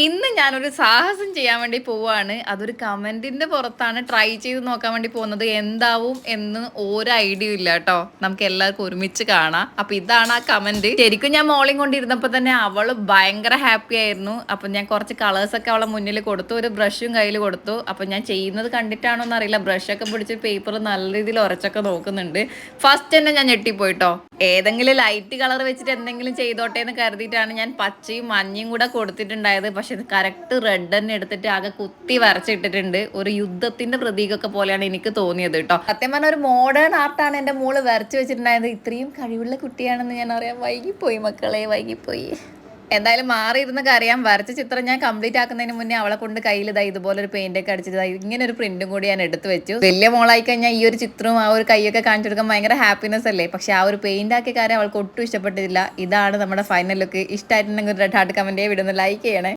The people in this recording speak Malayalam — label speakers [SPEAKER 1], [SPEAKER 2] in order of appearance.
[SPEAKER 1] ഇന്ന് ഞാനൊരു സാഹസം ചെയ്യാൻ വേണ്ടി പോവാണ്. അതൊരു കമന്റിന്റെ പുറത്താണ് ട്രൈ ചെയ്ത് നോക്കാൻ വേണ്ടി പോകുന്നത്. എന്താവും എന്ന് ഒരു ഐഡിയ ഇല്ല കേട്ടോ. നമുക്ക് എല്ലാവർക്കും ഒരുമിച്ച് കാണാം. അപ്പൊ ഇതാണ് ആ കമന്റ്. ശരിക്കും ഞാൻ മോളിങ് കൊണ്ടിരുന്നപ്പോ തന്നെ അവള് ഭയങ്കര ഹാപ്പി ആയിരുന്നു. അപ്പൊ ഞാൻ കുറച്ച് കളേഴ്സ് ഒക്കെ അവളെ മുന്നിൽ കൊടുത്തു, ഒരു ബ്രഷും കയ്യിൽ കൊടുത്തു. അപ്പൊ ഞാൻ ചെയ്യുന്നത് കണ്ടിട്ടാണോ എന്നറിയില്ല, ബ്രഷൊക്കെ പിടിച്ച് പേപ്പർ നല്ല രീതിയിൽ ഉരച്ചൊക്കെ നോക്കുന്നുണ്ട്. ഫസ്റ്റ് തന്നെ ഞാൻ ഞെട്ടിപ്പോയിട്ടോ. ഏതെങ്കിലും ലൈറ്റ് കളർ വെച്ചിട്ട് എന്തെങ്കിലും ചെയ്തോട്ടെ എന്ന് കരുതിയിട്ടാണ് ഞാൻ പച്ചയും മഞ്ഞയും കൂടെ കൊടുത്തിട്ടുണ്ടായത്. പക്ഷെ ഇത് കറക്റ്റ് റെഡ് തന്നെ എടുത്തിട്ട് ആകെ കുത്തി വരച്ചിട്ടിട്ടുണ്ട്. ഒരു യുദ്ധത്തിന്റെ പ്രതീകമൊക്കെ പോലെയാണ് എനിക്ക് തോന്നിയത് കേട്ടോ. സത്യം പറഞ്ഞ ഒരു മോഡേൺ ആർട്ടാണ് എന്റെ മോള് വരച്ചു വെച്ചിട്ടുണ്ടായത്. ഇത്രയും കഴിവുള്ള കുട്ടിയാണെന്ന് ഞാൻ അറിയാം. വൈകിപ്പോയി മക്കളെ, വൈകിപ്പോയി. എന്തായാലും മാറിയിരുന്ന കറിയാം. വരച്ച ചിത്രം ഞാൻ കംപ്ലീറ്റ് ആക്കുന്നതിന് മുന്നേ അവളെ കൊണ്ട് കയ്യിൽ ഇതുപോലെ ഒരു പെയിന്റ് ഒക്കെ അടിച്ചിട്ട് ഇങ്ങനെ ഒരു പ്രിന്റും കൂടി ഞാൻ എടുത്തു വെച്ചു. വലിയ മോളായി കഴിഞ്ഞാൽ ഈ ഒരു ചിത്രവും ആ ഒരു കൈയൊക്കെ കാണിച്ചു കൊടുക്കാൻ ഭയങ്കര ഹാപ്പിനെസ് അല്ലേ. പക്ഷെ ആ ഒരു പെയിന്റ് ആക്കിയ കാര്യം അവൾക്ക് ഒട്ടും ഇഷ്ടപ്പെട്ടില്ല. ഇതാണ് നമ്മുടെ ഫൈനൽ ലുക്ക്. ഇഷ്ടമായിട്ടുണ്ടെങ്കിൽ ഒരു റെഡ് ഹാർട്ട് കമന്റ് വിടുന്ന, ലൈക്ക് ചെയ്യണേ.